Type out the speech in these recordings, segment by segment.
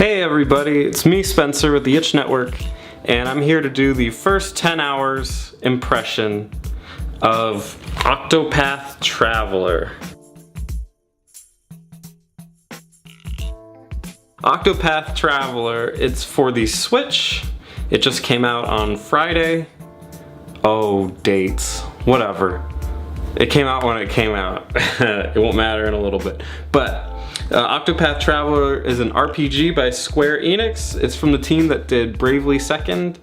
Hey everybody, it's me Spencer with the Itch Network, and I'm here to do the first 10 hours impression of Octopath Traveler. Octopath Traveler, it's for the Switch. It just came out on Friday. Oh, dates, whatever. It came out when it came out. It won't matter in a little bit. But Octopath Traveler is an RPG by Square Enix. It's from the team that did Bravely Second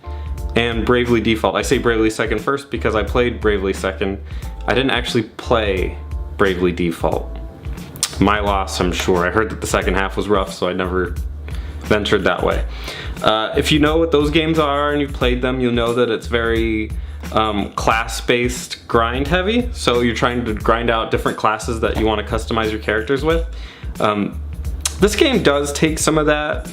and Bravely Default. I say Bravely Second first because I played Bravely Second. I didn't actually play Bravely Default. My loss, I'm sure. I heard that the second half was rough, so I never ventured that way. If you know what those games are and you've played them, you'll know that it's very class-based, grind-heavy. So you're trying to grind out different classes that you want to customize your characters with. This game does take some of that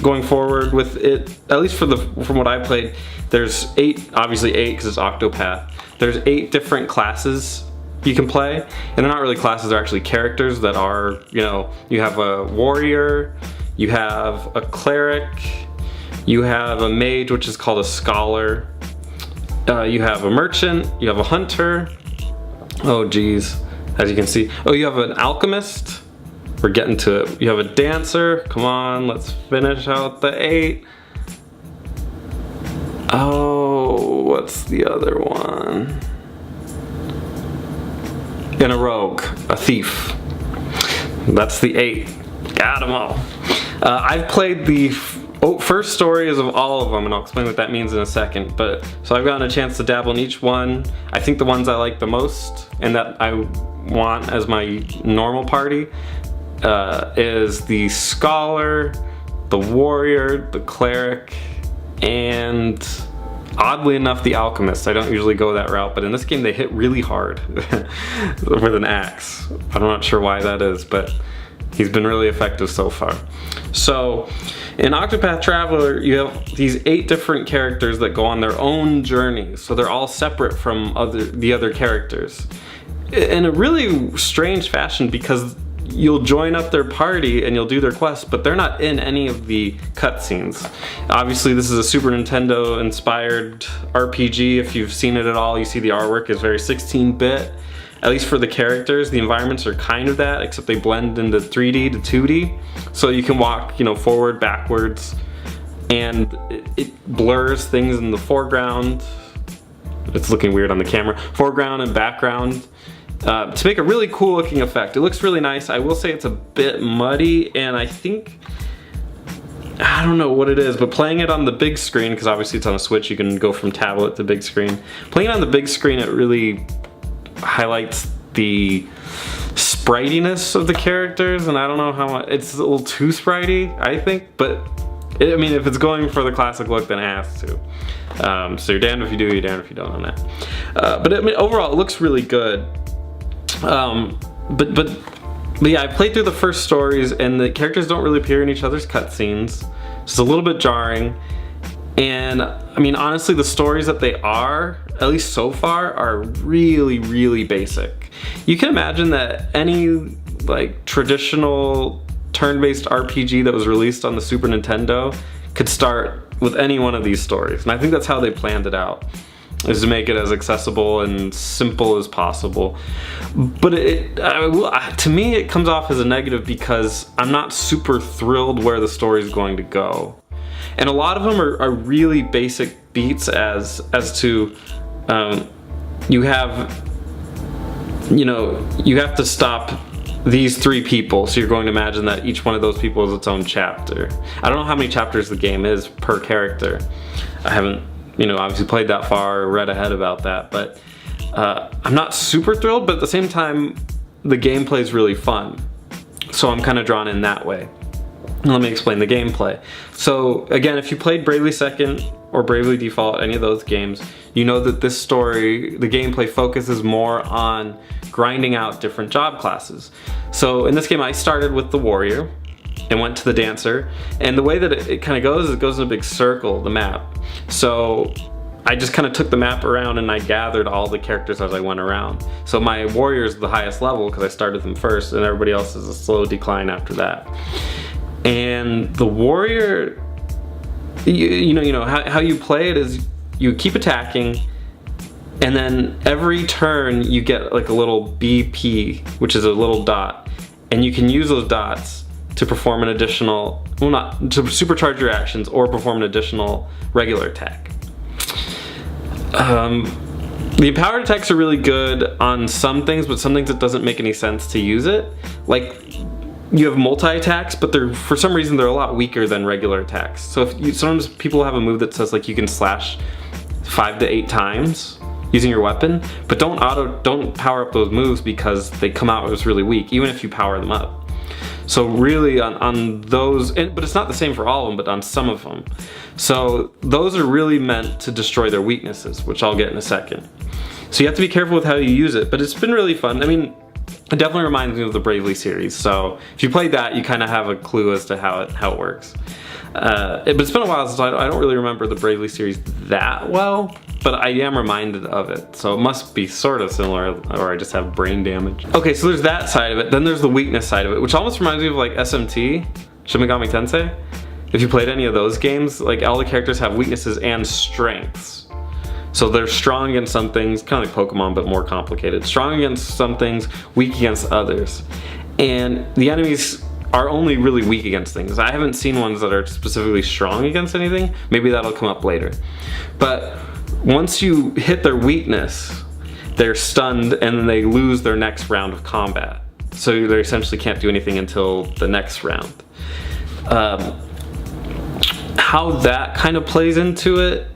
going forward with it, at least from what I played. There's obviously eight because it's Octopath. There's 8 different classes you can play, and they're not really classes, they're actually characters that are, you have a warrior, you have a cleric, you have a mage, which is called a scholar, you have a merchant, you have a hunter, oh geez, as you can see, oh, you have an alchemist, we're getting to it, you have a dancer, come on, let's finish out the 8. Oh, what's the other one? And a rogue, a thief. That's the 8. Got them all. I've played the first stories of all of them, and I'll explain what that means in a second. But so I've gotten a chance to dabble in each one. I think the ones I like the most and that I want as my normal party is the scholar, the warrior, the cleric, and oddly enough, the alchemist. I don't usually go that route, but in this game they hit really hard with an axe. I'm not sure why that is, but he's been really effective so far. So in Octopath Traveler, you have these 8 different characters that go on their own journeys. So they're all separate from the other characters in a really strange fashion, because you'll join up their party and you'll do their quests, but they're not in any of the cutscenes. Obviously, this is a Super Nintendo inspired RPG. If you've seen it at all, you see the artwork is very 16-bit. At least for the characters, the environments are kind of that, except they blend into 3D to 2D. So you can walk, forward, backwards, and it blurs things in the foreground. It's looking weird on the camera. Foreground and background. To make a really cool looking effect. It looks really nice. I will say it's a bit muddy, and I don't know what it is, but playing it on the big screen, because obviously it's on a Switch, you can go from tablet to big screen. Playing it on the big screen, it really highlights the spritiness of the characters, and I don't know how much, it's a little too spritey, I think, but if it's going for the classic look, then it has to. So you're damned if you do, you're damned if you don't on that. But overall, it looks really good. But yeah, I played through the first stories, and the characters don't really appear in each other's cutscenes. So it's a little bit jarring. And honestly, the stories that they are, at least so far, are really, really basic. You can imagine that any traditional turn-based RPG that was released on the Super Nintendo could start with any one of these stories. And I think that's how they planned it out, is to make it as accessible and simple as possible. But to me, it comes off as a negative because I'm not super thrilled where the story is going to go. And a lot of them are really basic beats as to you have to stop these 3 people, so you're going to imagine that each one of those people is its own chapter. I don't know how many chapters the game is per character. I haven't obviously played that far or read ahead about that, but I'm not super thrilled, but at the same time, the gameplay is really fun. So I'm kind of drawn in that way. Let me explain the gameplay. So again, if you played Bravely Second or Bravely Default, any of those games, you know that this story, the gameplay focuses more on grinding out different job classes. So in this game, I started with the warrior and went to the dancer, and the way that it kind of goes is it goes in a big circle, the map. So I just kind of took the map around and I gathered all the characters as I went around. So my warrior is the highest level because I started them first, and everybody else is a slow decline after that. And the warrior, you know how you play it is you keep attacking, and then every turn you get like a little BP, which is a little dot, and you can use those dots to perform an additional, well, not to supercharge your actions or perform an additional regular attack. The empowered attacks are really good on some things, but some things it doesn't make any sense to use it. Like, you have multi-attacks, but for some reason they're a lot weaker than regular attacks. So sometimes people have a move that says like you can slash 5 to 8 times using your weapon, but don't power up those moves because they come out as really weak, even if you power them up. So really on those, but it's not the same for all of them, but on some of them. So those are really meant to destroy their weaknesses, which I'll get in a second. So you have to be careful with how you use it, but it's been really fun. I mean, it definitely reminds me of the Bravely series. So if you played that, you kind of have a clue as to how it works. But it's been a while since I don't really remember the Bravely series that well, but I am reminded of it. So it must be sort of similar, or I just have brain damage. Okay, so there's that side of it. Then there's the weakness side of it, which almost reminds me of like SMT, Shin Megami Tensei. If you played any of those games, like all the characters have weaknesses and strengths. So they're strong against some things, kind of like Pokemon, but more complicated. Strong against some things, weak against others. And the enemies are only really weak against things. I haven't seen ones that are specifically strong against anything. Maybe that'll come up later. But once you hit their weakness, they're stunned and then they lose their next round of combat. So they essentially can't do anything until the next round. How that kind of plays into it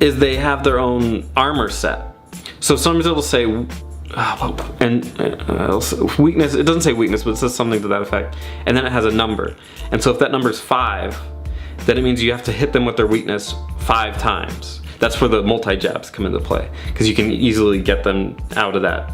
is they have their own armor set. So sometimes it'll say, weakness, it doesn't say weakness, but it says something to that effect. And then it has a number. And so if that number is 5, then it means you have to hit them with their weakness 5 times. That's where the multi-jabs come into play, because you can easily get them out of that,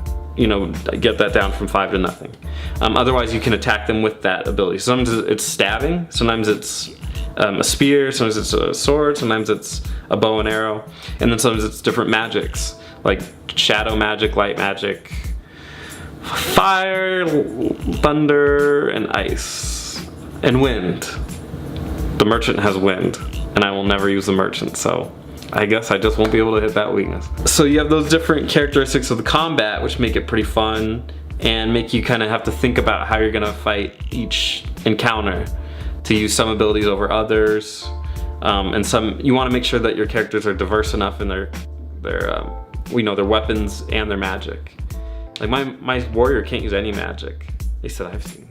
get that down from 5 to nothing. Otherwise you can attack them with that ability. Sometimes it's stabbing, sometimes it's a spear, sometimes it's a sword, sometimes it's a bow and arrow, and then sometimes it's different magics, like shadow magic, light magic, fire, thunder, and ice, and wind. The merchant has wind, and I will never use the merchant, so I guess I just won't be able to hit that weakness. So you have those different characteristics of the combat, which make it pretty fun, and make you kind of have to think about how you're gonna fight each encounter, to use some abilities over others, and some you want to make sure that your characters are diverse enough in their weapons and their magic. Like my warrior can't use any magic, at least that I've seen.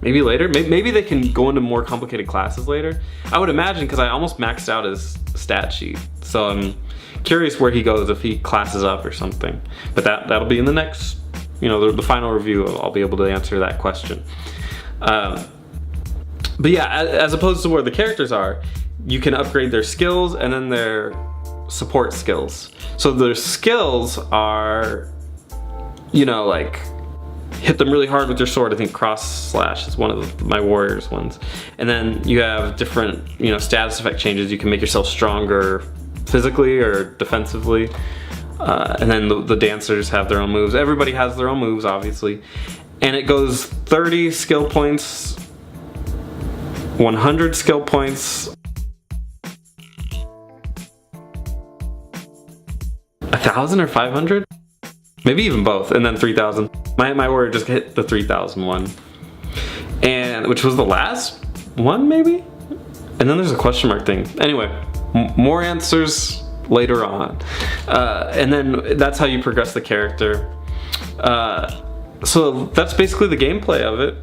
Maybe later, maybe they can go into more complicated classes later. I would imagine, because I almost maxed out his stat sheet, so I'm curious where he goes if he classes up or something. But that'll be in the next, the final review. I'll be able to answer that question. But yeah, as opposed to where the characters are, you can upgrade their skills and then their support skills. So their skills are, like hit them really hard with your sword. I think cross slash is one of my warrior's ones. And then you have different, status effect changes. You can make yourself stronger physically or defensively. And then the dancers have their own moves. Everybody has their own moves, obviously. And it goes 30 skill points, 100 skill points, 1,000 or 500? Maybe even both, and then 3,000. My warrior just hit the 3,000 one, and which was the last one, maybe? And then there's a question mark thing. Anyway, more answers later on. And then that's how you progress the character. So that's basically the gameplay of it.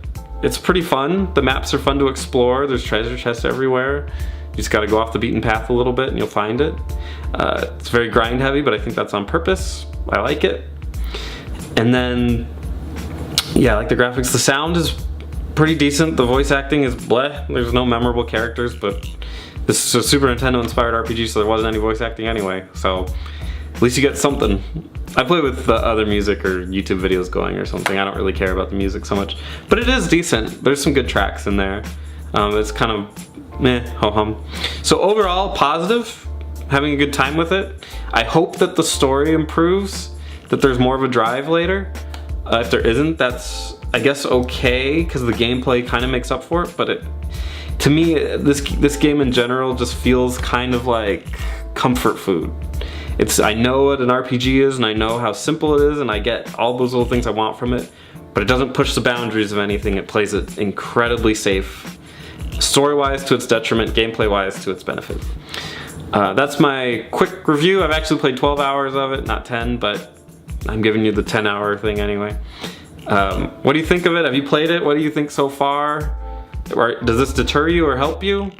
It's pretty fun. The maps are fun to explore. There's treasure chests everywhere. You just gotta go off the beaten path a little bit and you'll find it. It's very grind heavy, but I think that's on purpose. I like it. And then, yeah, I like the graphics. The sound is pretty decent. The voice acting is bleh. There's no memorable characters, but this is a Super Nintendo inspired RPG, so there wasn't any voice acting anyway. So at least you get something. I play with the other music or YouTube videos going or something. I don't really care about the music so much, but it is decent. There's some good tracks in there. It's kind of meh, ho-hum. So overall, positive, having a good time with it. I hope that the story improves, that there's more of a drive later. If there isn't, that's, I guess, okay, because the gameplay kind of makes up for it, but To me, this game in general just feels kind of like comfort food. I know what an RPG is, and I know how simple it is, and I get all those little things I want from it, but it doesn't push the boundaries of anything. It plays it incredibly safe, story-wise to its detriment, gameplay-wise to its benefit. That's my quick review. I've actually played 12 hours of it, not 10, but I'm giving you the 10-hour thing anyway. What do you think of it? Have you played it? What do you think so far? Or does this deter you or help you?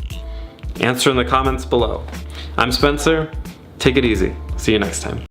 Answer in the comments below. I'm Spencer. Take it easy. See you next time.